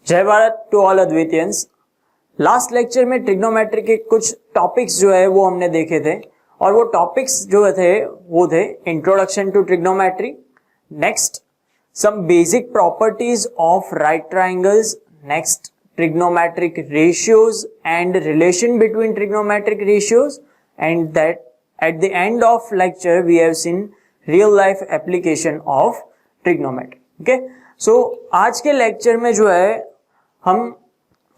जय Bharat to all अद्वितियंस। Last lecture में ट्रिग्नोमेट्री के कुछ टॉपिक्स जो है वो हमने देखे थे और वो टॉपिक्स जो थे वो थे introduction to trigonometry, next some basic properties of right triangles, next trigonometric ratios and relation between trigonometric ratios, and that at the end of lecture we have seen real life application of trigonometry. okay, so आज के lecture में जो है हम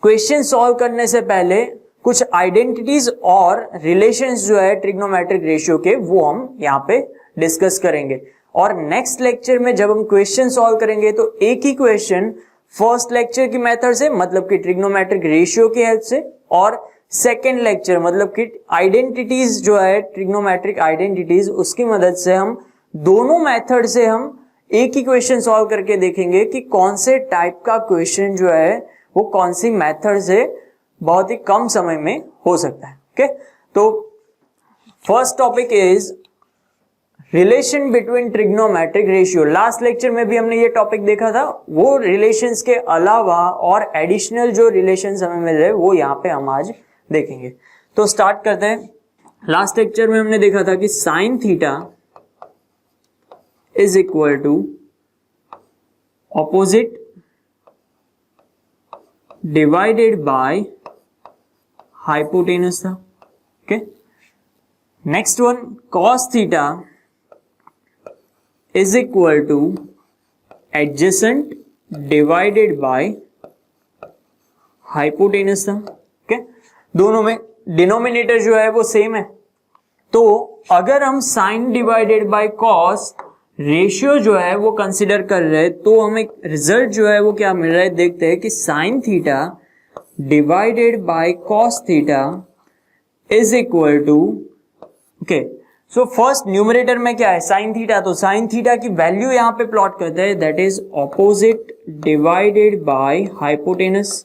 question solve करने से पहले कुछ आइडेंटिटीज और रिलेशंस जो है ट्रिग्नोमेट्रिक रेशियो के वो हम यहाँ पे डिस्कस करेंगे। और नेक्स्ट लेक्चर में जब हम क्वेश्चन सॉल्व करेंगे तो एक ही क्वेश्चन फर्स्ट लेक्चर की मेथड से मतलब कि ट्रिग्नोमेट्रिक रेशियो की हेल्प से, और सेकेंड लेक्चर मतलब कि आइडेंटिटीज जो है ट्रिग्नोमेट्रिक आइडेंटिटीज उसकी मदद से हम दोनों मेथड से हम एक ही क्वेश्चन सॉल्व करके देखेंगे कि कौन से टाइप का क्वेश्चन जो है वो कौन सी मेथड से बहुत ही कम समय में हो सकता है। ओके, तो first topic is relation between trigonometric ratio. Last lecture में भी हमने ये टॉपिक देखा था, वो रिलेशंस के अलावा और एडिशनल जो रिलेशंस हमें मिल रहे वो यहाँ पे हम आज देखेंगे। तो स्टार्ट करते हैं। लास्ट लेक्चर में हमने देखा था कि sine theta is equal to opposite divided by hypotenuse था। Okay, next one cos theta is equal to adjacent divided by hypotenuse था। ओके, दोनों में डिनोमिनेटर जो है वो सेम है, तो अगर हम sine divided by cos ratio जो है वो कंसिडर कर रहे हैं तो हमें रिजल्ट जो है वो क्या मिल रहा है, देखते हैं कि sine theta divided by cos theta is equal to, okay, so first numerator में क्या है साइन थीटा, तो साइन थीटा की वैल्यू यहां पे प्लॉट करते हैं, that is opposite divided by hypotenuse,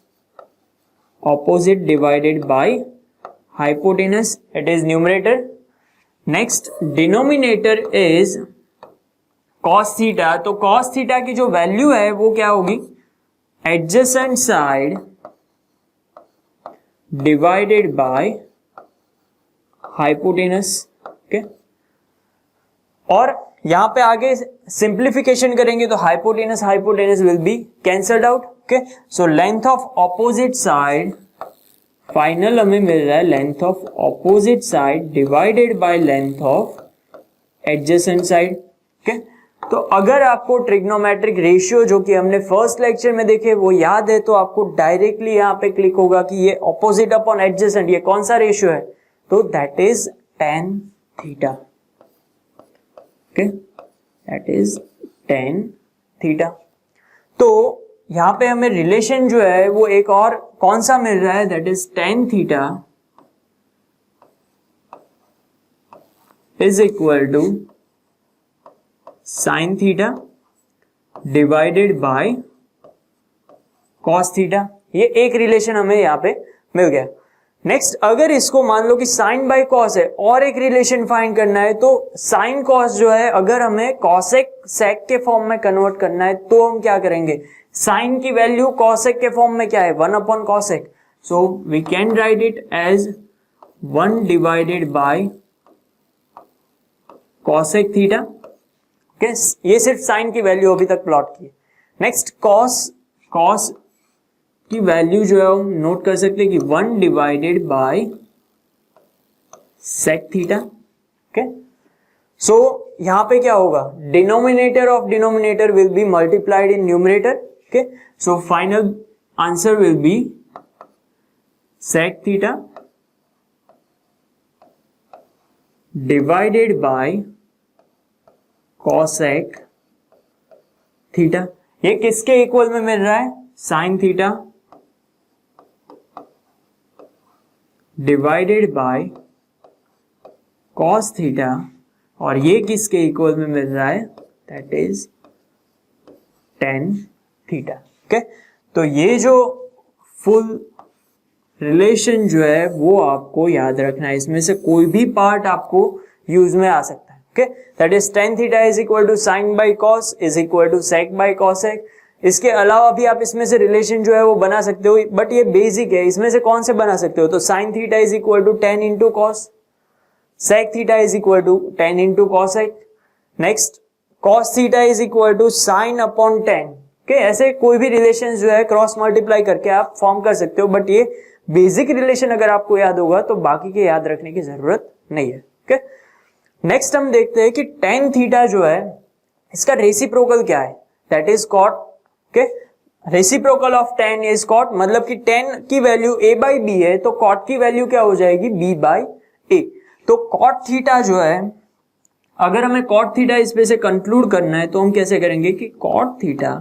opposite divided by hypotenuse, it is numerator. Next denominator is cos theta, तो cos theta की जो वैल्यू है वो क्या होगी, adjacent side divided by hypotenuse. okay, और यहां पे आगे सिंप्लीफिकेशन करेंगे तो hypotenuse hypotenuse will be cancelled out. Okay, so length of opposite side, final हमें मिल रहा है length of opposite side divided by length of adjacent side. Okay, तो अगर आपको ट्रिग्नोमेट्रिक रेशियो जो कि हमने फर्स्ट लेक्चर में देखे वो याद है तो आपको डायरेक्टली यहां पे क्लिक होगा कि ये ऑपोजिट अपॉन एडजेसेंट ये कौन सा रेशियो है, तो that is tan theta. Okay, that is tan theta. तो यहां पे हमें रिलेशन जो है वो एक और कौन सा मिल रहा है, that is tan theta is equal to sine theta divided by cos theta. ये एक रिलेशन हमें यहां पे मिल गया। नेक्स्ट, अगर इसको मान लो कि साइन बाय कॉस है और एक रिलेशन फाइंड करना है, तो साइन कॉस जो है अगर हमें कॉसेक सेक के फॉर्म में कन्वर्ट करना है तो हम क्या करेंगे, साइन की वैल्यू कॉसेक के फॉर्म में क्या है, 1 upon cosec, so we can write it as 1 divided by cosec theta. Okay, ये सिर्फ साइन की वैल्यू अभी तक प्लॉट की। नेक्स्ट कॉस की वैल्यू जो है हम नोट कर सकते हैं कि 1 divided by sec theta. Okay, so यहां पे क्या होगा, denominator of denominator will be multiplied in numerator. Okay, so final answer will be sec theta divided by cosec theta. ये किसके इक्वल में मिल रहा है, sine theta divided by cos theta, और ये किसके इक्वल में मिल रहा है, that is tan theta. Okay, तो ये जो फुल रिलेशन जो है वो आपको याद रखना है, इसमें से कोई भी पार्ट आपको यूज में आ सकता है। Okay, that is tan theta is equal to sine by cos is equal to sec by cosec. इसके अलावा भी आप इसमें से रिलेशन जो है वो बना सकते हो, बट ये बेसिक है। इसमें से कौन से बना सकते हो? तो sine theta is equal to 10 into cos, sec theta is equal to 10 into cosec, next cos theta is equal to sine upon 10। Okay, ऐसे कोई भी रिलेशन जो है क्रॉस मल्टीप्लाई करके आप फॉर्म कर सकते हो, बट ये बेसिक रिलेशन अगर आपको याद होगा तो बाकी के याद रखने की जरूरत नहीं है। ओके, नेक्स्ट हम देखते हैं कि टेन थीटा जो है इसका रेसिप्रोकल क्या है, that is cot. Okay, reciprocal of tan is cot, मतलब कि टेन की वैल्यू a बाई बी है तो कॉट की वैल्यू क्या हो जाएगी, b बाई ए। तो कॉट थीटा जो है, अगर हमें कॉट थीटा इस पे से कंक्लूड करना है तो हम कैसे करेंगे कि cot theta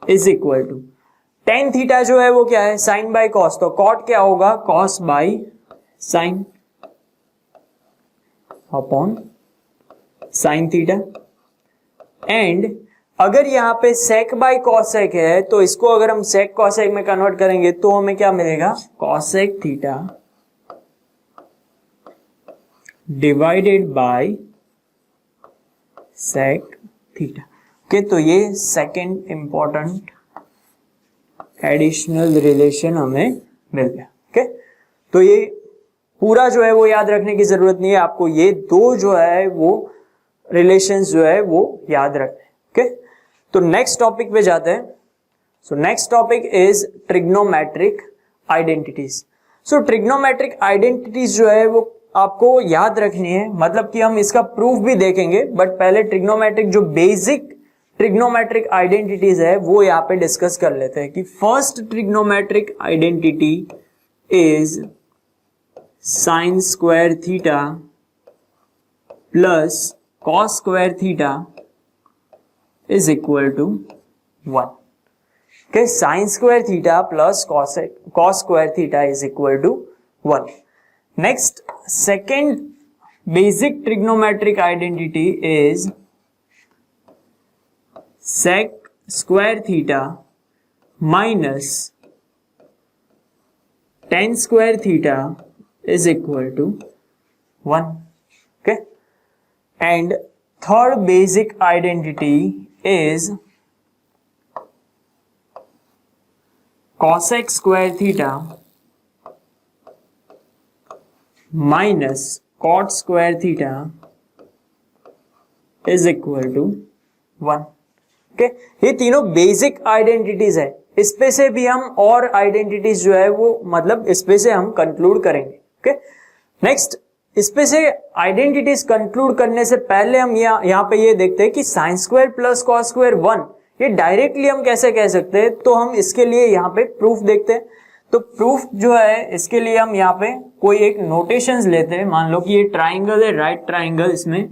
is equal to tan theta जो है वो क्या है, साइन बाई कॉस, तो कॉट क्या होगा, cos by sine upon sine theta. And अगर यहां पे सेक बाई कॉसेक है तो इसको अगर हम सेक कॉसेक में कन्वर्ट करेंगे तो हमें क्या मिलेगा, cosec theta divided by sec theta. Okay, तो ये सेकंड इंपॉर्टेंट एडिशनल रिलेशन हमें मिल गया। ओके, तो ये पूरा जो है वो याद रखने की जरूरत नहीं है आपको, ये दो जो है वो रिलेशंस जो है वो याद रखने। ओके, तो नेक्स्ट टॉपिक पे जाते हैं। So next topic is trigonometric identities. So trigonometric identities जो है वो आपको याद रखनी है, मतलब कि हम इसका प्रूफ भी देखेंगे, बट पहले ट्रिग्नोमेट्रिक जो बेसिक ट्रिग्नोमेट्रिक आइडेंटिटीज है वो यहां पे डिस्कस कर लेते हैं। कि first trigonometric identity is sine square theta plus cos square theta is equal to 1। Okay, sine square theta plus cos square theta is equal to 1। Next second basic trigonometric identity is sec square theta minus tan square theta is equal to 1। Okay, and third basic identity is cosec square theta minus cot square theta is equal to 1। Okay, ये तीनों basic identities है। इस पे से भी हम और identities जो है वो मतलब इस पे से हम कंक्लूड करेंगे। ओके, नेक्स्ट इस पे से आइडेंटिटीज कंक्लूड करने से पहले हम यहाँ पे ये देखते हैं कि sine square plus cos square 1 ये डायरेक्टली हम कैसे कह सकते हैं, तो हम इसके लिए यहाँ पे प्रूफ देखते हैं। तो प्रूफ जो है इसके लिए हम यहाँ पे कोई एक नोटेशंस लेते हैं। मान लो कि ये ट्राइंगल है, राइट ट्राइंगल, इसमें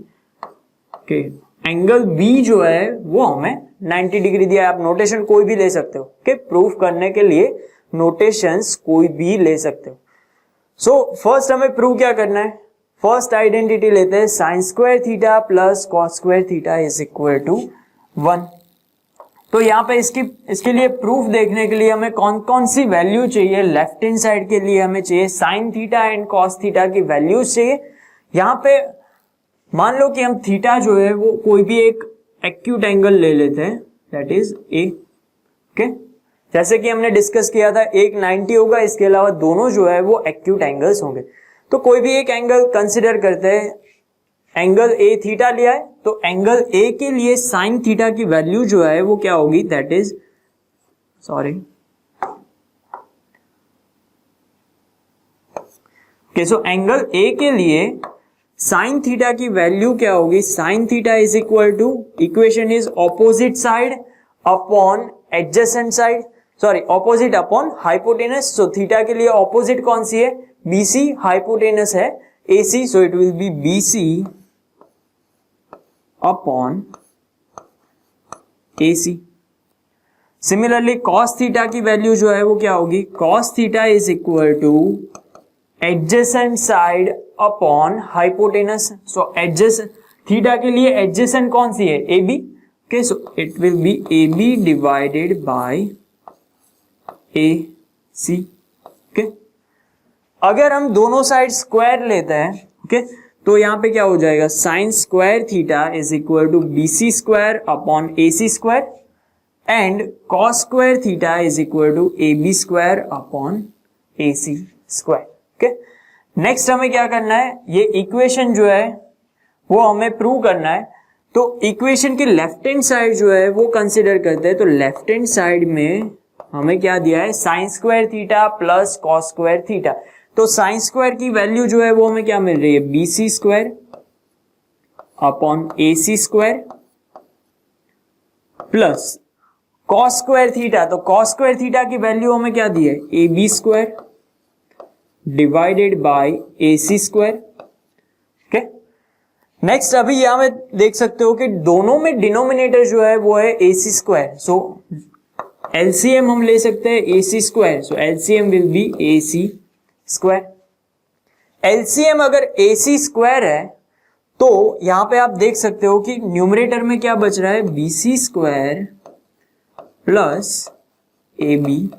एंगल बी जो है वो हमें 90 डिग्री दिया है। आप नोटेशन कोई भी ले सकते हो। प्रूफ करने के लिए नोटेशंस कोई भी ले सकते हो। सो फर्स्ट हमें प्रूव क्या करना है, फर्स्ट आइडेंटिटी लेते हैं sine square theta plus cos square theta is equal to 1। तो यहाँ पे इसके लिए प्रूफ देखने के लिए हमें कौन कौन सी वैल्यू चाहिए, लेफ्ट हैंड साइड के लिए हमें चाहिए sign theta and cos theta की वैल्यूज चाहिए। यहाँ पे मान लो कि हम थीटा जो है वो कोई भी एक एक्यूट एंगल ले लेते हैं, दैट इज ए। ओके, जैसे कि हमने डिस्कस किया था एक 90 होगा, इसके अलावा दोनों जो है वो एक्यूट एंगल्स होंगे। तो कोई भी एक एंगल कंसिडर करते हैं, एंगल ए थीटा लिया है तो एंगल ए के लिए साइन थीटा की वैल्यू जो है वो क्या होगी, that is so angle A के लिए साइन थीटा की वैल्यू क्या होगी, sine theta is equal to, equation is opposite side upon adjacent side, opposite upon hypotenuse. So theta के लिए ऑपोजिट कौन सी है, बीसी, हाइपोटेनस है AC, so it will be BC upon AC. Similarly cos theta की value जो है वो क्या होगी, cos theta is equal to adjacent side upon hypotenuse. So adjacent theta के लिए एडजेसेंट कौन सी है, A B. Okay, so it will be A B divided by A C. Okay, अगर हम दोनों साइड स्क्वायर लेते हैं, ओके, तो यहां पे क्या हो जाएगा, sine square theta is equal to B C square upon A C square. And cos square theta is equal to A B square upon A C square. Okay, next हमें क्या करना है, ये इक्वेशन जो है वो हमें प्रूव करना है। तो इक्वेशन के लेफ्ट हैंड साइड जो है वो कंसिडर करते हैं। तो लेफ्ट हैंड साइड में हमें क्या दिया है, sine square theta plus cos square theta. तो साइन स्क्वायर की वैल्यू जो है वो हमें क्या मिल रही है, B C square upon A C square plus cos square theta. तो कॉस स्क्वायर थीटा की वैल्यू हमें क्या दी है, A B square divided by A C square. Okay, next अभी यहां में देख सकते हो कि दोनों में डिनोमिनेटर जो है वो है ए सी स्क्वायर। सो एलसीएम हम ले सकते हैं A C square. So LCM will be A C square. LCM अगर ए सी स्क्वायर है तो यहां पे आप देख सकते हो कि न्यूमरेटर में क्या बच रहा है, B C square plus A B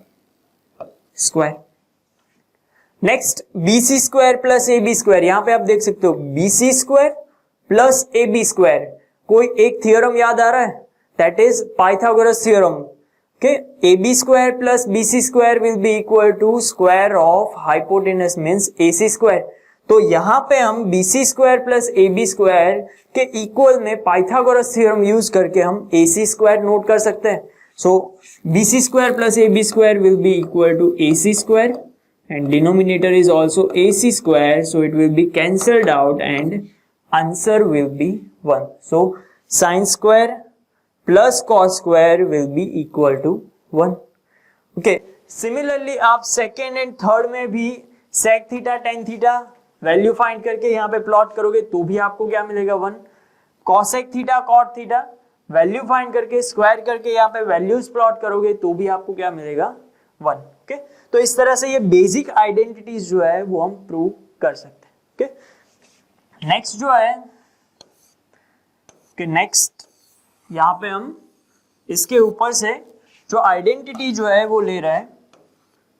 square. Next B C square plus A B square, यहां पे आप देख सकते हो B C square plus A B square. कोई एक थियोरम याद आ रहा है, that is Pythagoras theorem. Okay, A B square plus B C square will be equal to square of hypotenuse means A C square. तो यहां पे हम B C square plus A B square के equal में Pythagoras theorem use करके हम A C square note कर सकते हैं। So B C square plus A B square will be equal to A C square and denominator is also AC square, so it will be cancelled out and answer will be 1. So sin square plus cos square will be equal to 1. Okay, similarly आप second and third में भी sec theta tan theta value find करके यहाँ पे plot करोगे तो भी आपको क्या मिलेगा, 1. cosec theta cot theta value find करके स्क्वायर करके यहाँ पे वैल्यूज प्लॉट करोगे तो भी आपको क्या मिलेगा, 1. ओके, तो इस तरह से ये बेसिक आइडेंटिटीज जो है वो हम प्रूव कर सकते हैं. ओके, नेक्स्ट जो है कि नेक्स्ट यहां पे हम इसके ऊपर से जो आइडेंटिटी जो है वो ले रहा है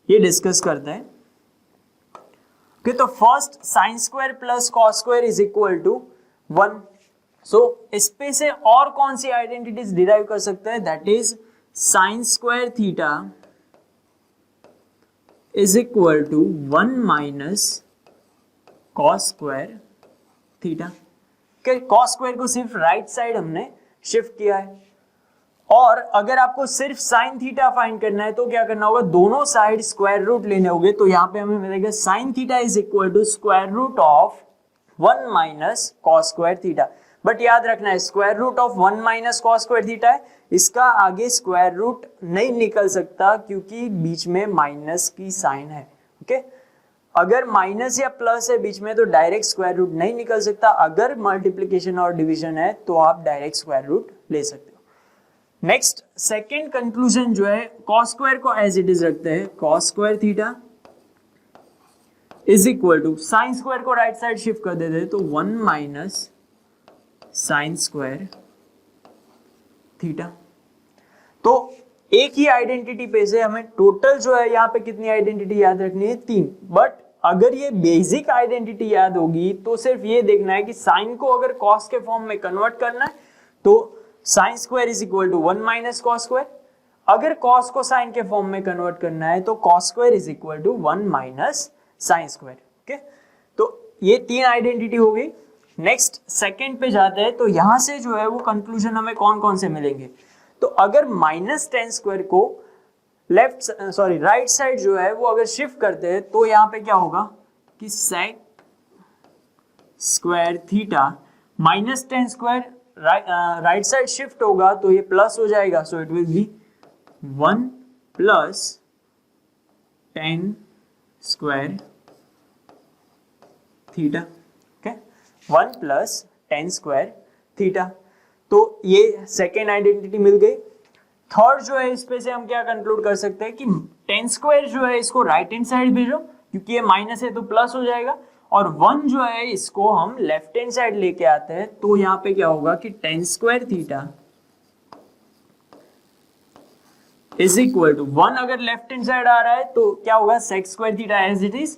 ये डिस्कस करते हैं. ओके, तो first sine square plus cos square is equal to 1. So इस पे से और कौन सी आइडेंटिटीज डिराइव कर सकते हैं, that is sine square theta is equal to 1 minus cos square theta. Cos square को सिर्फ राइट साइड हमने शिफ्ट किया है, और अगर आपको सिर्फ साइन थीटा फाइंड करना है तो क्या करना होगा, दोनों साइड स्क्वायर रूट लेने होंगे. तो यहां पे हमें मिलेगा sine theta is equal to square root of 1 minus cos square theta. But याद रखना है square root of 1 minus cos square theta है, इसका आगे स्क्वायर रूट नहीं निकल सकता क्योंकि बीच में माइनस की साइन है. ओके, अगर माइनस या प्लस है बीच में तो डायरेक्ट स्क्वायर रूट नहीं निकल सकता. अगर मल्टीप्लिकेशन और डिवीजन है तो आप डायरेक्ट स्क्वायर रूट ले सकते हो. नेक्स्ट सेकेंड कंक्लूजन जो है, कॉस स्क्वायर को एज इट इज रखते हैं, cos square theta is equal to sine square को राइट साइड शिफ्ट कर देते हैं तो 1 माइनस साइन स्क्वायर थीटा. तो एक ही आइडेंटिटी पे से हमें टोटल जो है यहाँ पे कितनी आइडेंटिटी याद रखनी है, 3. बट अगर ये बेसिक आइडेंटिटी याद होगी तो सिर्फ ये देखना है कि साइन को अगर कॉस के फॉर्म में कन्वर्ट करना है तो sine square is equal to 1 minus cos square. अगर कॉस को साइन के फॉर्म में कन्वर्ट करना है तो cos square is equal to 1 minus sine square. Okay, तो ये 3 आइडेंटिटी हो गई. नेक्स्ट सेकंड पे जाते हैं, तो यहां से जो है वो कंक्लूजन हमें कौन कौन से मिलेंगे. तो अगर माइनस टेन स्क्वायर को राइट साइड जो है वो अगर शिफ्ट करते हैं तो यहां पे क्या होगा कि sec square theta minus tan square right side shift होगा तो ये प्लस हो जाएगा. So it will be 1 plus 10 square theta. Okay, 1 plus 10 square theta. तो ये सेकेंड आइडेंटिटी मिल गई. थर्ड जो है इस पे से हम क्या कंक्लूड कर सकते हैं कि 10 स्क्वायर जो है इसको राइट हैंड साइड भेजो क्योंकि ये माइनस है तो प्लस हो जाएगा, और 1 जो है इसको हम लेफ्ट हैंड साइड लेके आते हैं तो यहाँ पे क्या होगा कि 10 square theta is equal to 1 अगर लेफ्ट हैंड साइड आ रहा है तो क्या होगा sec square theta as it is,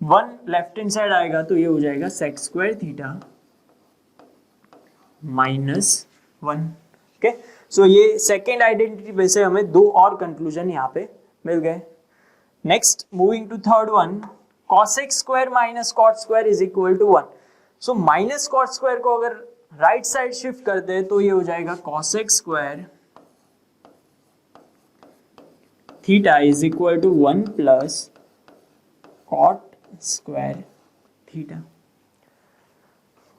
1 left hand side आएगा तो ये हो जाएगा sec square theta minus 1. Okay, so ये सेकेंड आइडेंटिटी पे से हमें दो और कंक्लूजन यहाँ पे मिल गए। Next moving to third one, cos x square minus cot square is equal to 1। So minus cot square को अगर राइट साइड शिफ्ट करते हैं तो ये हो जाएगा cos x square theta is equal to 1 plus cot square theta.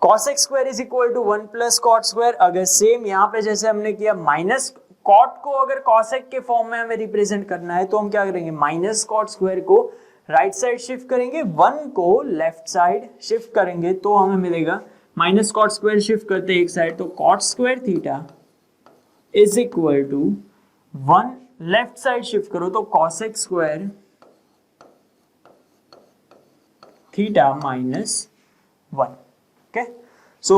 cos x square is equal to 1 plus cot square, अगर same यहाँ पे जैसे हमने किया माइनस cot को अगर cos x के फॉर्म में हमें रिप्रेजेंट करना है तो हम क्या करेंगे, माइनस cot स्क्वायर को राइट साइड शिफ्ट करेंगे, 1 को लेफ्ट साइड शिफ्ट करेंगे तो हमें मिलेगा माइनस cot स्क्वायर शिफ्ट करते एक साइड तो cot square theta is equal to 1 left side shift करो तो cos x square theta minus 1। Okay, so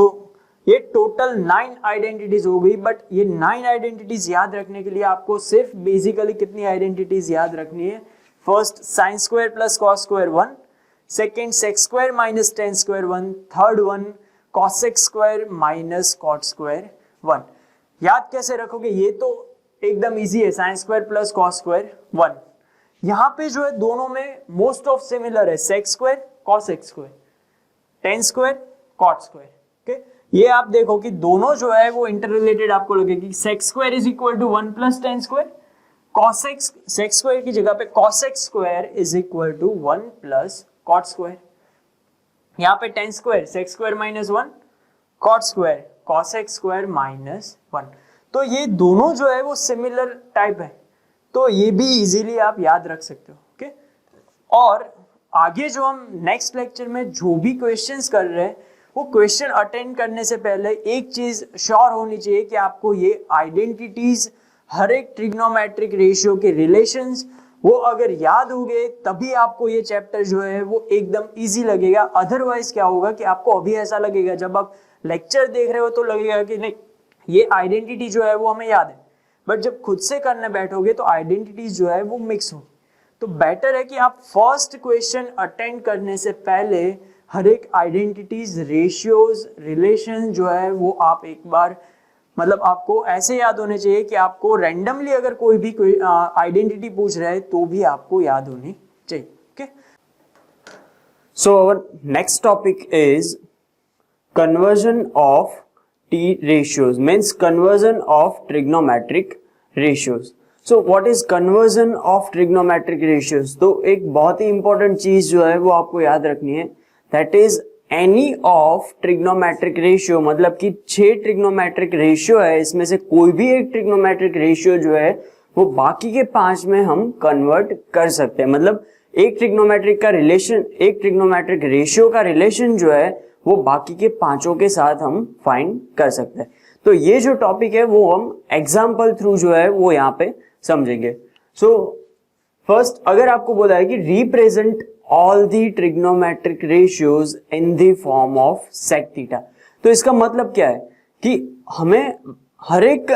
ये टोटल 9 आइडेंटिटीज हो गई, बट ये 9 आइडेंटिटीज याद रखने के लिए आपको सिर्फ बेसिकली कितनी आइडेंटिटीज याद रखनी है, first sine square plus cos square 1, second sec square minus tan square 1, third one cos x square minus cot square 1। याद कैसे रखोगे, ये तो एकदम इजी है, sine square plus cos square 1। यहाँ पे जो है दोनों में मोस्ट ऑफ सिमिलर है, sec square cos x square, tan square cot square. Okay, ये आप देखो कि दोनों जो है वो इंटर रिलेटेड आपको लगेगी। Sec square is equal to 1 plus tan square, cos x sec square की जगह पे cos x square is equal to 1 plus cot square. यहाँ पे tan square sec square minus 1, cot square cos x square minus 1। तो ये दोनों जो है वो सिमिलर टाइप है, तो ये भी इजीली आप याद रख सकते हो। ओके, और आगे जो हम नेक्स्ट लेक्चर में जो भी क्वेश्चंस कर रहे हैं वो क्वेश्चन अटेंड करने से पहले एक चीज श्योर होनी चाहिए कि आपको ये आइडेंटिटीज, हर एक ट्रिग्नोमेट्रिक रेशियो के रिलेशंस वो अगर याद हो गए तभी आपको ये चैप्टर जो है वो एकदम इजी लगेगा। अदरवाइज क्या होगा कि आपको अभी ऐसा लगेगा, जब आप लेक्चर देख रहे हो तो लगेगा कि नहीं ये आइडेंटिटी जो है वो हमें याद है, बट जब खुद से करने बैठोगे तो आइडेंटिटीज जो है वो मिक्स होगी। तो बेटर है कि आप फर्स्ट क्वेश्चन अटेंड करने से पहले हर एक आइडेंटिटीज, रेशियोज, रिलेशन जो है वो आप एक बार मतलब आपको ऐसे याद होने चाहिए कि आपको रैंडमली अगर कोई भी आइडेंटिटी पूछ रहा है तो भी आपको याद होनी चाहिए। Okay, so our next topic is conversion of T ratios, means conversion of trigonometric ratios. So what is conversion of trigonometric ratios? तो एक बहुत ही इंपॉर्टेंट चीज जो है वो आपको याद रखनी है, that is any of trigonometric ratio, मतलब कि 6 ट्रिग्नोमेट्रिक रेशियो है, इसमें से कोई भी एक ट्रिग्नोमेट्रिक रेशियो जो है वो बाकी के 5 में हम कन्वर्ट कर सकते हैं। मतलब एक ट्रिग्नोमेट्रिक का रिलेशन, एक ट्रिग्नोमेट्रिक रेशियो का रिलेशन जो है वो बाकी के 5 के साथ हम फाइंड कर सकते हैं। तो ये जो टॉपिक है वो हम एग्जाम्पल थ्रू जो है वो यहाँ पे समझेंगे। सो फर्स्ट अगर आपको बोला है कि represent all the trigonometric ratios in the form of sec theta, तो इसका मतलब क्या है कि हमें हर एक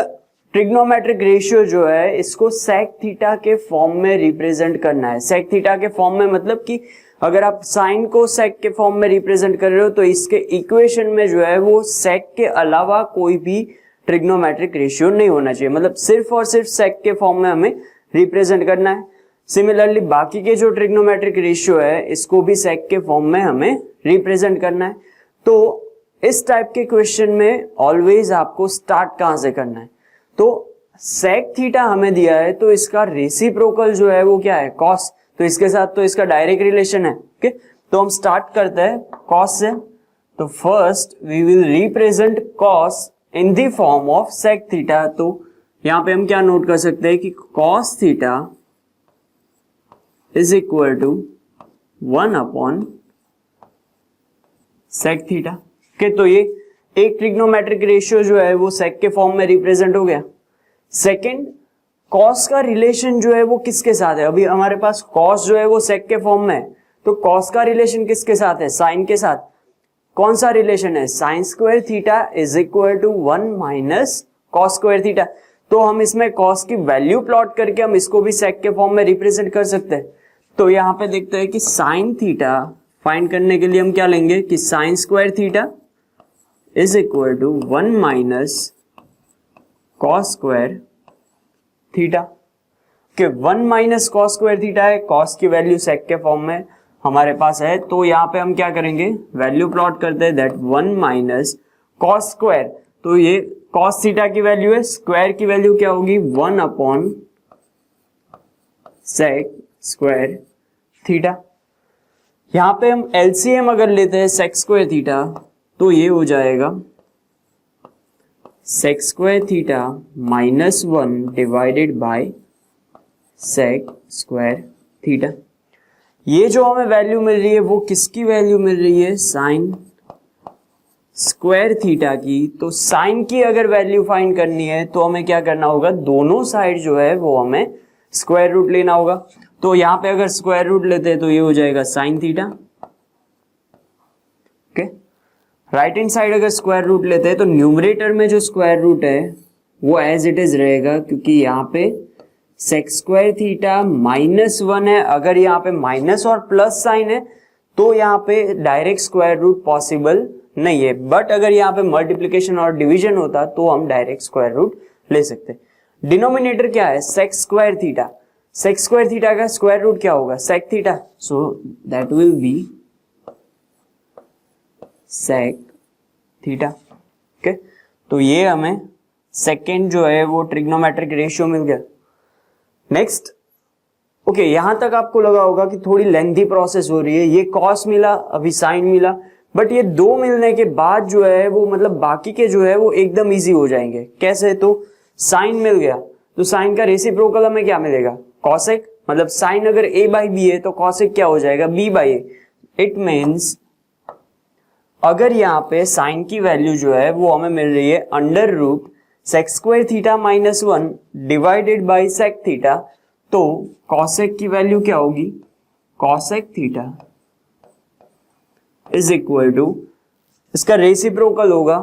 ट्रिग्नोमेट्रिक रेशियो जो है इसको सेक थीटा के फॉर्म में रिप्रेजेंट करना है। सेक थीटा के फॉर्म में मतलब कि अगर आप साइन को सेक के फॉर्म में रिप्रेजेंट कर रहे हो तो इसके इक्वेशन में जो है वो सेक के अलावा कोई भी ट्रिग्नोमेट्रिक रेशियो नहीं होना चाहिए, मतलब सिर्फ और सिर्फ सेक के फॉर्म में हमें रिप्रेजेंट करना है। सिमिलरली बाकी के जो ट्रिग्नोमेट्रिक रेशियो है इसको भी सेक के फॉर्म में हमें रिप्रेजेंट करना है। तो इस टाइप के क्वेश्चन में ऑलवेज आपको स्टार्ट कहां से करना है, तो सेक थीटा हमें दिया है तो इसका रेसिप्रोकल जो है वो क्या है, कॉस, तो इसके साथ तो इसका डायरेक्ट रिलेशन है। ओके, तो हम स्टार्ट करते हैं कॉस से। तो first we will represent cos in the form of sec theta. तो यहां पे हम क्या नोट कर सकते हैं कि cos theta is equal to 1 upon sec theta. Okay, तो ये एक ट्रिग्नोमेट्रिक रेशियो जो है वो सेक के फॉर्म में रिप्रेजेंट हो गया। सेकंड, कॉस का रिलेशन जो है वो किसके साथ है, अभी हमारे पास कॉस जो है वो सेक के फॉर्म में है, तो कॉस का रिलेशन किसके साथ है, साइन के साथ। कौन सा रिलेशन है, sine square theta is equal to 1 minus cos square theta. तो हम इसमें कॉस की वैल्यू प्लॉट करके हम इसको भी सेक के फॉर्म में रिप्रेजेंट कर सकते हैं। तो यहां पे देखते हैं कि साइन थीटा फाइंड करने के लिए हम क्या लेंगे कि sine square theta is equal to 1 minus cos square theta के 1 माइनस कॉस स्क्वायर थीटा है, कॉस की वैल्यू सेक के फॉर्म में हमारे पास है, तो यहाँ पे हम क्या करेंगे, वैल्यू प्लॉट करते हैं दैट 1 माइनस कॉस स्क्वायर, तो ये कॉस थीटा की वैल्यू है, स्क्वायर की वैल्यू क्या होगी 1 अपॉन सेक स्क्वायर थीटा। यहां पे हम एलसीएम अगर लेते हैं सेक स्क्वायर थीटा तो ये हो जाएगा sec square theta minus 1 divided by sec square theta. ये जो हमें वैल्यू मिल रही है वो किसकी वैल्यू मिल रही है, साइन स्क्वायर थीटा की। तो साइन की अगर वैल्यू फाइंड करनी है तो हमें क्या करना होगा, दोनों साइड जो है वो हमें स्क्वायर रूट लेना होगा। तो यहां पे अगर स्क्वायर रूट लेते हैं तो ये हो जाएगा sign theta. Okay, right hand side अगर स्क्वायर रूट लेते हैं तो न्यूमरेटर में जो स्क्वायर रूट है वो एज इट इज रहेगा, क्योंकि यहाँ पे सेक स्क्वायर थीटा माइनस 1 है। अगर यहाँ पे माइनस और प्लस साइन है तो यहाँ पे डायरेक्ट स्क्वायर रूट पॉसिबल नहीं है, बट अगर यहाँ पे मल्टीप्लीकेशन और डिवीजन होता तो हम डायरेक्ट स्क्वायर रूट ले सकते। डिनोमिनेटर क्या है, sec square theta. Sec square theta का स्क्वायर रूट क्या होगा, sec theta, so that will be sec theta. Okay, तो ये हमें सेकेंड जो है वो ट्रिग्नोमेट्रिक रेशियो मिल गया। नेक्स्ट, ओके, यहां तक आपको लगा होगा कि थोड़ी लेंथी प्रोसेस हो रही है, ये कॉस मिला, अभी साइन मिला, बट ये दो मिलने के बाद जो है वो मतलब बाकी के जो है वो एकदम इजी हो जाएंगे। कैसे, तो साइन मिल गया तो साइन का रेसिप्रोकल हमें क्या मिलेगा, कॉसेक, मतलब साइन अगर a बाई बी है तो कॉसेक क्या हो जाएगा, b by A. It means अगर यहाँ पे साइन की वैल्यू जो है वो हमें मिल रही है under root sec square theta minus 1 divided by sec theta, तो कॉसेक की वैल्यू क्या होगी, cosec theta is equal to, इसका रेसिप्रोकल होगा,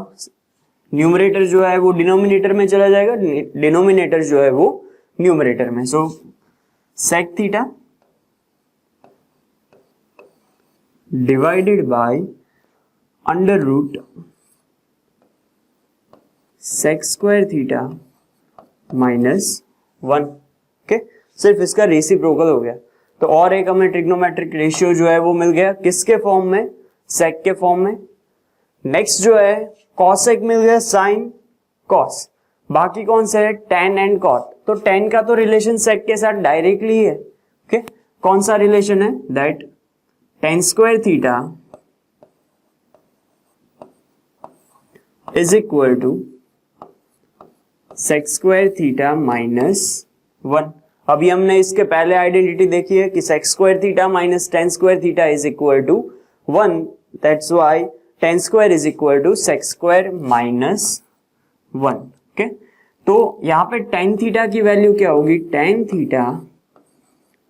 न्यूमरेटर जो है वो डिनोमिनेटर में चला जाएगा, डिनोमिनेटर जो है वो न्यूमरेटर में। So sec theta divided by under root sec square theta minus 1। Okay, सिर्फ इसका रेसिप्रोकल हो गया। तो और एक हमें ट्रिग्नोमेट्रिक रेशियो जो है वो मिल गया, किसके फॉर्म में, सेक के फॉर्म में। नेक्स्ट जो है कॉसेक मिल गया, साइन कॉस, बाकी कौन से है, टेन एंड कॉट। तो टेन का तो रिलेशन सेक के साथ डायरेक्टली है। ओके, कौन सा रिलेशन है, that tan square theta is equal to sec square theta minus 1। अभी हमने इसके पहले आइडेंटिटी देखी है कि sec square theta minus tan square theta is equal to 1, that's why tan square is equal to sec square minus 1। Okay, तो यहां पे टेन थीटा की वैल्यू क्या होगी, tan theta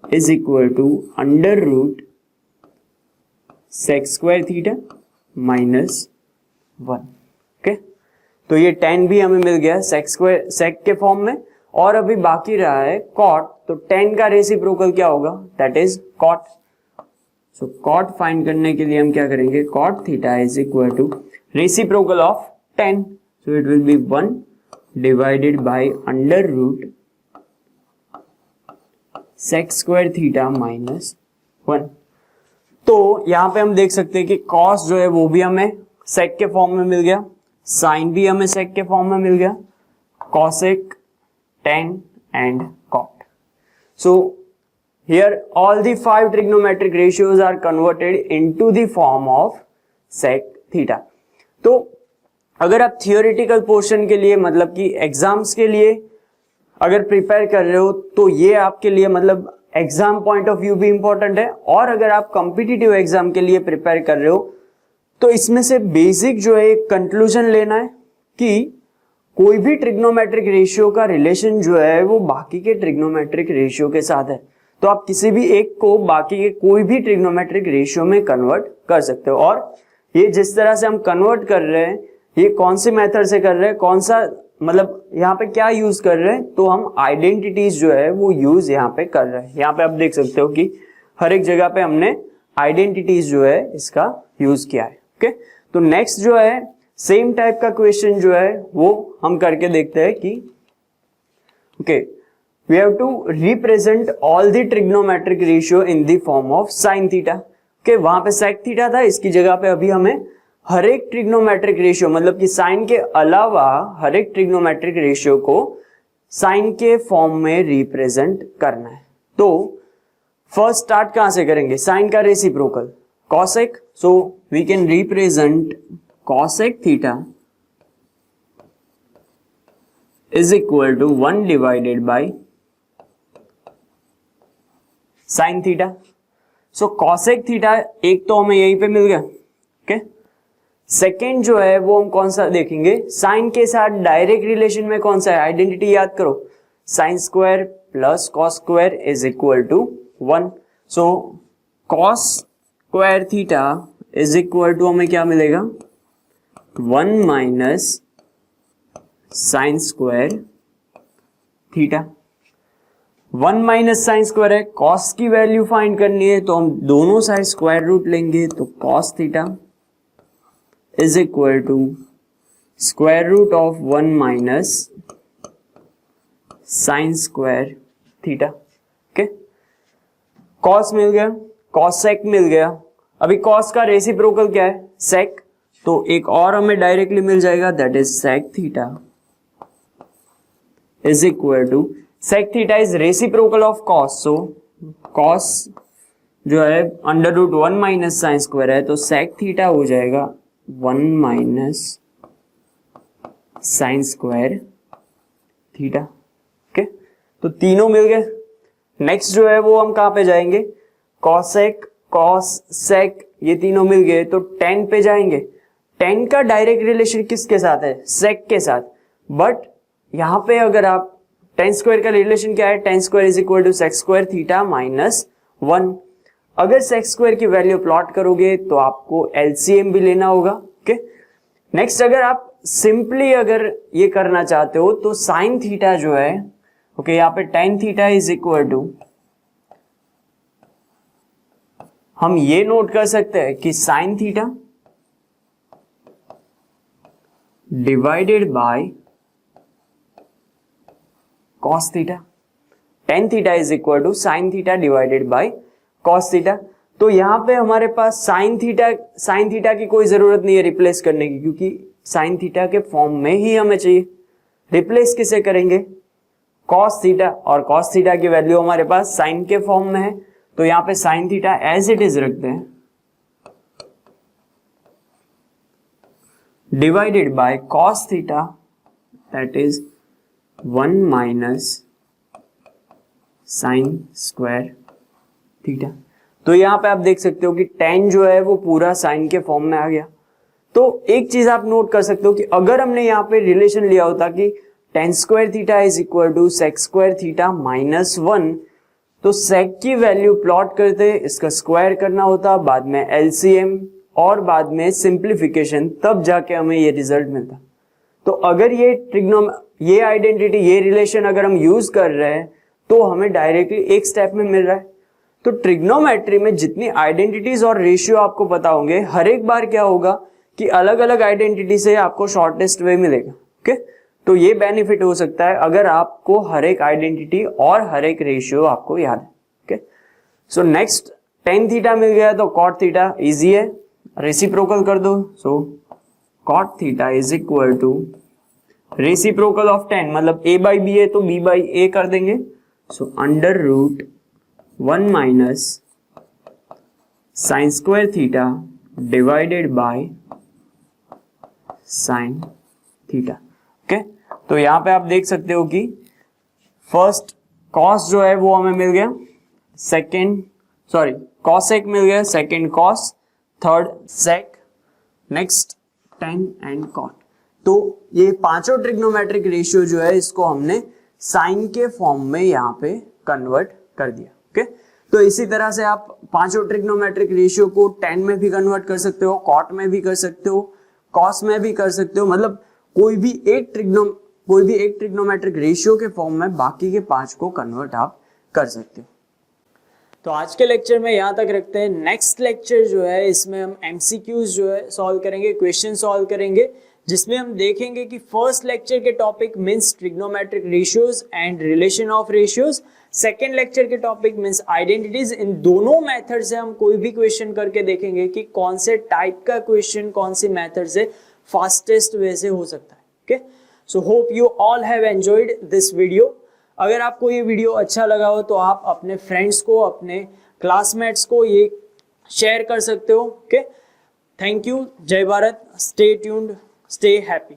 is equal to under root sec square theta minus 1। Okay, तो ये ten भी हमें मिल गया सेक स्क्वायर सेक के फॉर्म में। और अभी बाकी रहा है कॉट, तो टेन का रेसिप्रोकल क्या होगा, that is cot. So cot find करने के लिए हम क्या करेंगे, cot theta is equal to reciprocal of tan, so it will be 1 divided by under root sec square theta minus 1। तो यहां पे हम देख सकते हैं कि कॉस जो है वो भी हमें सेक के फॉर्म में मिल गया, साइन भी हमें सेक के फॉर्म में मिल गया, cosec, tan and cot. So here all the 5 trigonometric ratios are converted into the form of sec theta. तो अगर आप थियोरेटिकल पोर्शन के लिए मतलब कि एग्जाम्स के लिए अगर प्रिपेयर कर रहे हो तो ये आपके लिए मतलब एग्जाम पॉइंट ऑफ व्यू भी इंपॉर्टेंट है, और अगर आप कॉम्पिटिटिव एग्जाम के लिए प्रिपेयर कर रहे हो तो इसमें से बेसिक जो है कंक्लूजन लेना है कि कोई भी ट्रिग्नोमेट्रिक रेशियो का रिलेशन जो है वो बाकी के ट्रिग्नोमेट्रिक रेशियो के साथ है। तो आप किसी भी एक को बाकी के कोई भी ट्रिग्नोमेट्रिक रेशियो में कन्वर्ट कर सकते हो। और ये जिस तरह से हम कन्वर्ट कर रहे हैं, ये कौन सी मेथड से कर रहे हैं, कौन सा मतलब यहाँ पे क्या यूज कर रहे हैं, तो हम आइडेंटिटीज जो है वो यूज यहाँ पे कर रहे हैं। यहाँ पे आप देख सकते हो कि हर एक जगह पे हमने आइडेंटिटीज जो है इसका यूज किया है। ओके, तो नेक्स्ट जो है सेम टाइप का क्वेश्चन जो है वो हम करके देखते हैं कि okay, we have to represent all the trigonometric ratio in the form of sine theta. Okay, वहां पे सेक थीटा था, इसकी जगह पे अभी हमें हर एक ट्रिग्नोमेट्रिक रेशियो मतलब कि साइन के अलावा हर एक ट्रिग्नोमेट्रिक रेशियो को साइन के फॉर्म में रिप्रेजेंट करना है। तो फर्स्ट स्टार्ट कहां से करेंगे? साइन का reciprocal cosec, so we can represent cosec theta is equal to 1 divided by sine theta. So cosec theta एक तो हमें यहीं पे मिल गया। ओके, सेकेंड जो है वो हम कौन सा देखेंगे? साइन के साथ डायरेक्ट रिलेशन में कौन सा है? आइडेंटिटी याद करो, sine square plus cos square is equal to 1। So cos square theta is equal to हमें क्या मिलेगा? 1 minus sine square theta. 1 minus sine square है, कॉस की वैल्यू फाइंड करनी है तो हम दोनों साइड स्क्वायर रूट लेंगे, तो cos theta is equal to square root of 1 minus sine square theta. Okay, cos मिल गया, कॉस सेक मिल गया। अभी कॉस का रेसिप्रोकल क्या है? सेक, तो एक और हमें डायरेक्टली मिल जाएगा, that is sec theta is equal to sec theta is reciprocal of cos, so cos जो है under root 1 minus sine square है, तो सेक थीटा हो जाएगा 1 minus sine square theta. Okay, तो तीनों मिल गए। नेक्स्ट जो है वो हम कहां पे जाएंगे? कॉसेक, कॉस, सेक, ये तीनों मिल गए तो tan पे जाएंगे। tan का डायरेक्ट रिलेशन किसके साथ है? सेक के साथ। बट यहां पे अगर आप tan स्क्वायर का रिलेशन क्या है? tan square is equal to sec square theta minus 1। अगर सेक स्क्वायर की वैल्यू प्लॉट करोगे तो आपको एलसीएम भी लेना होगा। ओके, नेक्स्ट अगर आप सिंपली अगर ये करना चाहते हो तो साइन थीटा जो है, ओके, यहाँ पे tan theta is equal to, हम ये नोट कर सकते हैं कि sine theta divided by cos theta. tan theta is equal to sine theta divided by cos theta. तो यहां पे हमारे पास साइन थीटा की कोई जरूरत नहीं है रिप्लेस करने की, क्योंकि साइन थीटा के फॉर्म में ही हमें चाहिए। रिप्लेस किसे करेंगे? कॉस थीटा, और कॉस थीटा की वैल्यू हमारे पास साइन के फॉर्म में है, तो यहां पे sine theta as it is रखते हैं, divided by cos theta that is 1 minus sine square theta. तो यहां पे आप देख सकते हो कि tan जो है वो पूरा साइन के फॉर्म में आ गया। तो एक चीज आप नोट कर सकते हो कि अगर हमने यहाँ पे रिलेशन लिया होता कि tan square theta is equal to sec square theta minus 1, तो सेक की वैल्यू प्लॉट करते, इसका स्क्वायर करना होता, बाद में एलसीएम और बाद में सिंप्लीफिकेशन, तब जाके हमें ये रिजल्ट मिलता। तो अगर ये आइडेंटिटी, ये रिलेशन अगर हम यूज कर रहे हैं तो हमें डायरेक्टली एक स्टेप में मिल रहा है। तो ट्रिग्नोमेट्री में जितनी आइडेंटिटीज और रेशियो आपको पता होंगे, हर एक बार क्या होगा कि अलग अलग आइडेंटिटी से आपको शॉर्टेस्ट वे मिलेगा। ओके, तो ये बेनिफिट हो सकता है अगर आपको हर एक आइडेंटिटी और हर एक रेशियो आपको याद है। Okay, so next tan theta मिल गया तो cot थीटा इजी है, रेसिप्रोकल कर दो। So cot theta is equal to reciprocal of tan, मतलब a बाई बी है तो b बाई ए कर देंगे। So under root 1 minus sine square theta divided by sine theta. Okay, तो यहां पे आप देख सकते हो कि फर्स्ट कॉस जो है वो हमें मिल गया, कॉसेक मिल गया, second cos, third sec, next tan and cot। तो ये पांचों ट्रिग्नोमेट्रिक रेशियो जो है इसको हमने साइन के फॉर्म में यहां पे कन्वर्ट कर दिया। ओके, तो इसी तरह से आप पांचों ट्रिग्नोमेट्रिक रेशियो को tan में भी कन्वर्ट कर सकते हो, cot में भी कर सकते हो, cos में भी कर सकते हो, मतलब कोई भी एक ट्रिग्नोमेट्रिक रेशियो के फॉर्म में बाकी के पांच को कन्वर्ट आप कर सकते हो। तो आज के लेक्चर में यहाँ तक रखते हैं। नेक्स्ट लेक्चर जो है इसमें हम एमसीक्यूज जो है सॉल्व करेंगे, क्वेश्चन सॉल्व करेंगे, जिसमें हम देखेंगे कि फर्स्ट लेक्चर के topic means trigonometric ratios and relation of ratios, second lecture के टॉपिक मींस आइडेंटिटीज। इन दोनों मेथड से हम कोई भी क्वेश्चन करके देखेंगे कि कौन से टाइप का क्वेश्चन कौन सी मेथड से फास्टेस्ट वे से हो सकता है। Okay, so hope you all have enjoyed this video. अगर आपको ये वीडियो अच्छा लगा हो तो आप अपने फ्रेंड्स को, अपने क्लासमेट्स को ये शेयर कर सकते हो। ओके, थैंक यू, जय Bharat, stay tuned, stay happy.